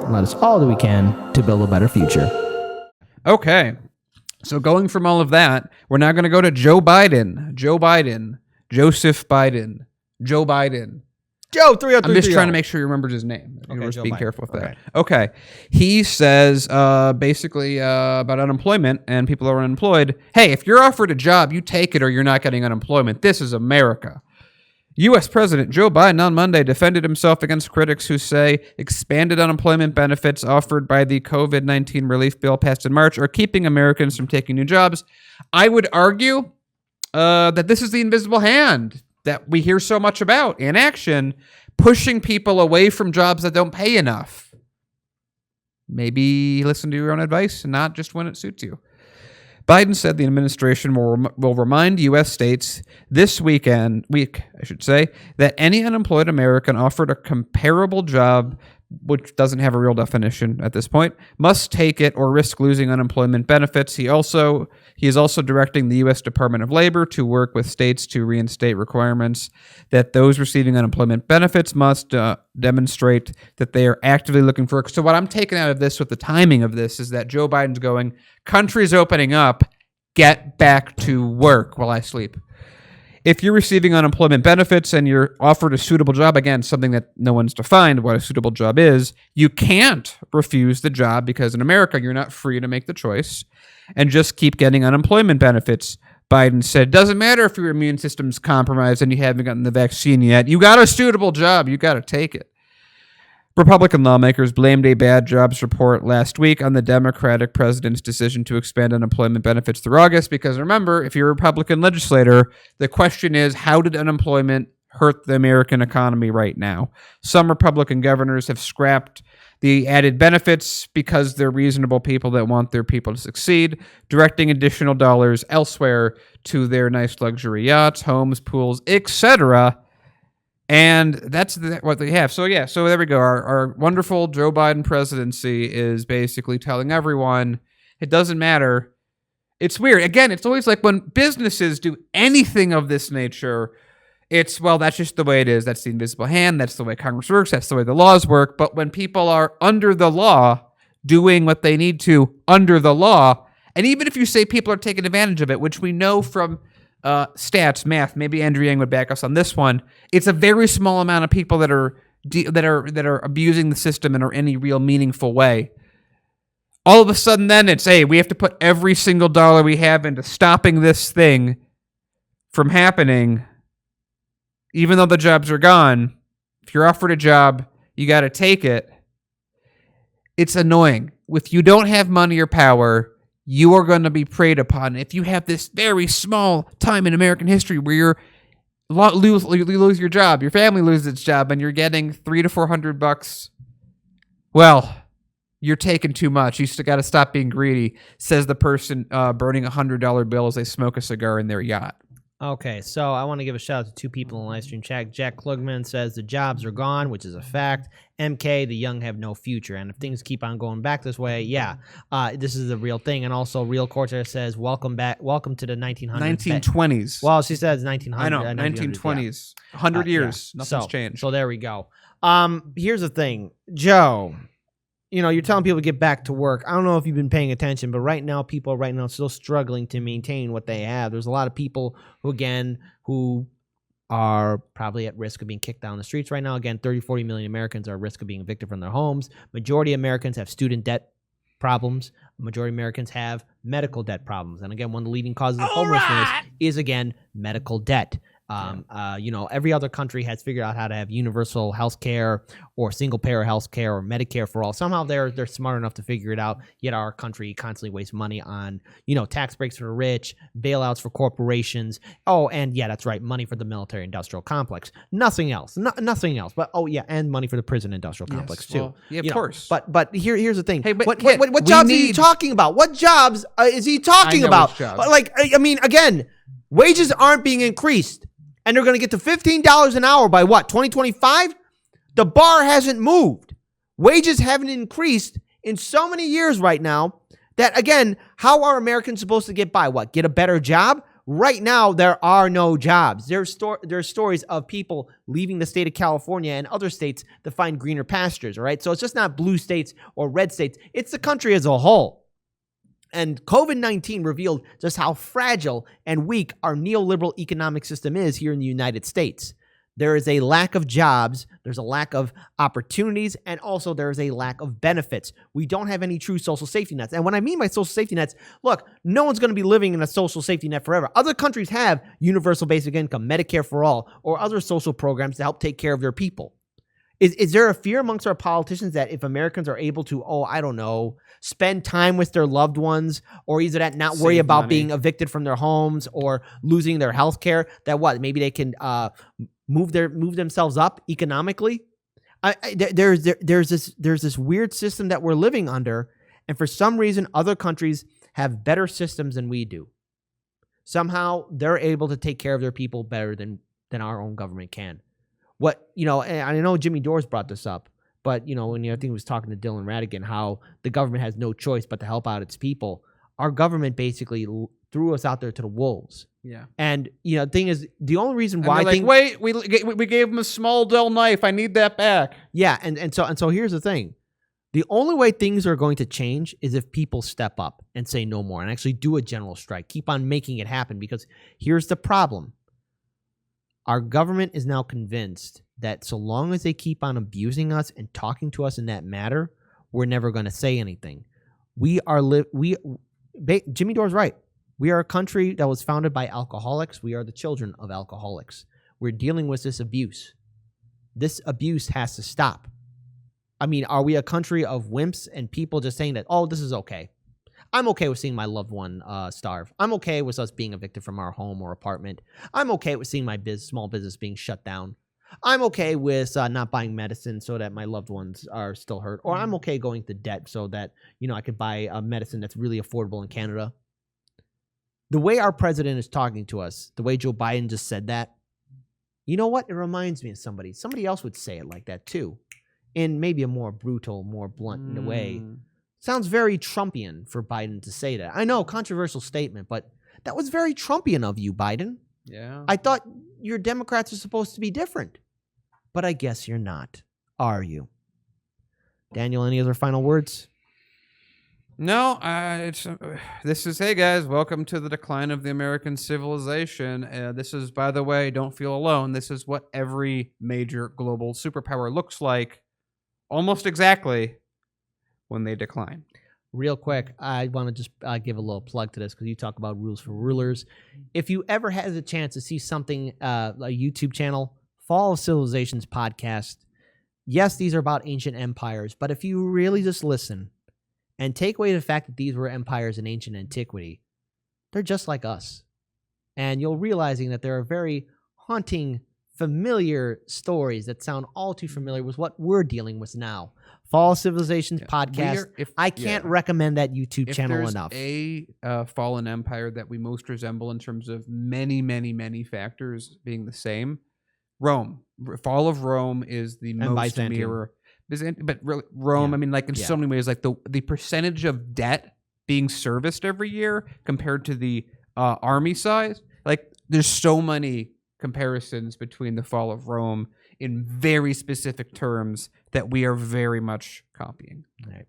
and let us all do we can to build a better future. Okay. So going from all of that, we're now going to go to Joe Biden. Joe Biden. Joseph Biden. Joe Biden. Joe 30330. I'm just trying to make sure you remembered his name. Okay, We're just Joe being Biden. careful with that. Okay. He says basically about unemployment and people who are unemployed. Hey, if you're offered a job, you take it or you're not getting unemployment. This is America. U.S. President Joe Biden on Monday defended himself against critics who say expanded unemployment benefits offered by the COVID-19 relief bill passed in March are keeping Americans from taking new jobs. I would argue that this is the invisible hand that we hear so much about in action, pushing people away from jobs that don't pay enough. Maybe listen to your own advice and not just when it suits you. Biden said the administration will remind U.S. states this week, that any unemployed American offered a comparable job, which doesn't have a real definition at this point, must take it or risk losing unemployment benefits. He is also directing the U.S. Department of Labor to work with states to reinstate requirements that those receiving unemployment benefits must demonstrate that they are actively looking for work. So what I'm taking out of this with the timing of this is that Joe Biden's going, country's opening up, get back to work while I sleep. If you're receiving unemployment benefits and you're offered a suitable job, again, something that no one's defined what a suitable job is, you can't refuse the job because in America, you're not free to make the choice and just keep getting unemployment benefits. Biden said, doesn't matter if your immune system's compromised and you haven't gotten the vaccine yet. You got a suitable job. You got to take it. Republican lawmakers blamed a bad jobs report last week on the Democratic president's decision to expand unemployment benefits through August. Because remember, if you're a Republican legislator, the question is, how did unemployment hurt the American economy right now? Some Republican governors have scrapped the added benefits because they're reasonable people that want their people to succeed, directing additional dollars elsewhere to their nice luxury yachts, homes, pools, etc. And that's what they have. So there we go. Our wonderful Joe Biden presidency is basically telling everyone it doesn't matter. It's weird. Again, it's always like when businesses do anything of this nature, it's, well, that's just the way it is. That's the invisible hand. That's the way Congress works. That's the way the laws work. But when people are under the law, doing what they need to under the law, and even if you say people are taking advantage of it, which we know from stats, math, maybe Andrew Yang would back us on this one, it's a very small amount of people that are abusing the system in any real meaningful way. All of a sudden then it's, hey, we have to put every single dollar we have into stopping this thing from happening, even though the jobs are gone. If you're offered a job, you got to take it. It's annoying. If you don't have money or power, you are going to be preyed upon. If you have this very small time in American history where you lose your job, your family loses its job, and you're getting $300 to $400, well, you're taking too much. You still got to stop being greedy, says the person burning a $100 bill as they smoke a cigar in their yacht. Okay, so I want to give a shout out to two people in the live stream chat. Jack Klugman says the jobs are gone, which is a fact. MK, the young have no future. And if things keep on going back this way, this is the real thing. And also, Real Corsair says, welcome to the 1900s. 1920s. Well, she says 1900s. I know, 1920s. 100 years. Nothing's changed. So there we go. Here's the thing. Joe, you're telling people to get back to work. I don't know if you've been paying attention, but right now, people are still struggling to maintain what they have. There's a lot of people who are probably at risk of being kicked down the streets right now. Again, 40 million Americans are at risk of being evicted from their homes. Majority of Americans have student debt problems. Majority of Americans have medical debt problems. And again, one of the leading causes of homelessness is, again, medical debt. Every other country has figured out how to have universal health care or single payer health care or Medicare for all. Somehow they're smart enough to figure it out, yet our country constantly wastes money on, tax breaks for the rich, bailouts for corporations. Oh, and yeah, that's right, money for the military industrial complex. Nothing else. Nothing else. But and money for the prison industrial complex too. Well, yeah, of course. But here's the thing. Hey, but what jobs are you talking about? What jobs is he talking about? Again, wages aren't being increased. And they're going to get to $15 an hour by what, 2025? The bar hasn't moved. Wages haven't increased in so many years right now that, again, how are Americans supposed to get by? What, get a better job? right now there are no jobs. There's stories of people leaving the state of California and other states to find greener pastures, all right? So it's just not blue states or red states. It's the country as a whole. And COVID-19 revealed just how fragile and weak our neoliberal economic system is here in the United States. There is a lack of jobs, there's a lack of opportunities, and also there is a lack of benefits. We don't have any true social safety nets. And what I mean by social safety nets, look, no one's going to be living in a social safety net forever. Other countries have universal basic income, Medicare for all, or other social programs to help take care of their people. Is there a fear amongst our politicians that if Americans are able to, spend time with their loved ones, or either that not worry Save about money. being evicted from their homes or losing their health care, that maybe they can move themselves up economically? There's this weird system that we're living under, and for some reason, other countries have better systems than we do. Somehow, they're able to take care of their people better than our own government can. And I know Jimmy Dores brought this up, but I think he was talking to Dylan Radigan, how the government has no choice but to help out its people. Our government basically threw us out there to the wolves. Yeah. And the thing is, the only reason And why they're like, wait, we gave him a small Dell knife. I need that back. yeah, and so here's the thing. The only way things are going to change is if people step up and say no more and actually do a general strike. Keep on making it happen, because here's the problem. Our government is now convinced that so long as they keep on abusing us and talking to us in that matter, we're never going to say anything. Jimmy Dore's right. We are a country that was founded by alcoholics. We are the children of alcoholics. We're dealing with this abuse. This abuse has to stop. I mean, are we a country of wimps and people just saying that, this is okay? I'm okay with seeing my loved one starve. I'm okay with us being evicted from our home or apartment. I'm okay with seeing my small business being shut down. I'm okay with not buying medicine so that my loved ones are still hurt. Or I'm okay going to debt so that, I could buy a medicine that's really affordable in Canada. The way our president is talking to us, the way Joe Biden just said that, you know what? It reminds me of somebody. Somebody else would say it like that too, in maybe a more brutal, more blunt way. Sounds very Trumpian for Biden to say that. I know, controversial statement, but that was very Trumpian of you, Biden. Yeah. I thought your Democrats are supposed to be different, but I guess you're not, are you? Daniel, any other final words? No, this is, hey guys, welcome to the decline of the American civilization. This is, by the way, don't feel alone. This is what every major global superpower looks like, almost exactly, when they decline. Real quick, I want to just give a little plug to this because you talk about rules for rulers. If you ever had the chance to see something, a YouTube channel, Fall of Civilizations podcast, yes, these are about ancient empires, but if you really just listen and take away the fact that these were empires in ancient antiquity, they're just like us. And you'll realizing that there are very haunting, familiar stories that sound all too familiar with what we're dealing with now. Fall of Civilizations podcast. I can't recommend that YouTube channel enough. If there's a fallen empire that we most resemble in terms of many, many, many factors being the same, Rome. Fall of Rome is the most Byzantium. mirror. But really, Rome, Yeah. I mean, like in so many ways, like the percentage of debt being serviced every year compared to the army size, like there's so many comparisons between the fall of Rome in very specific terms that we are very much copying. All right.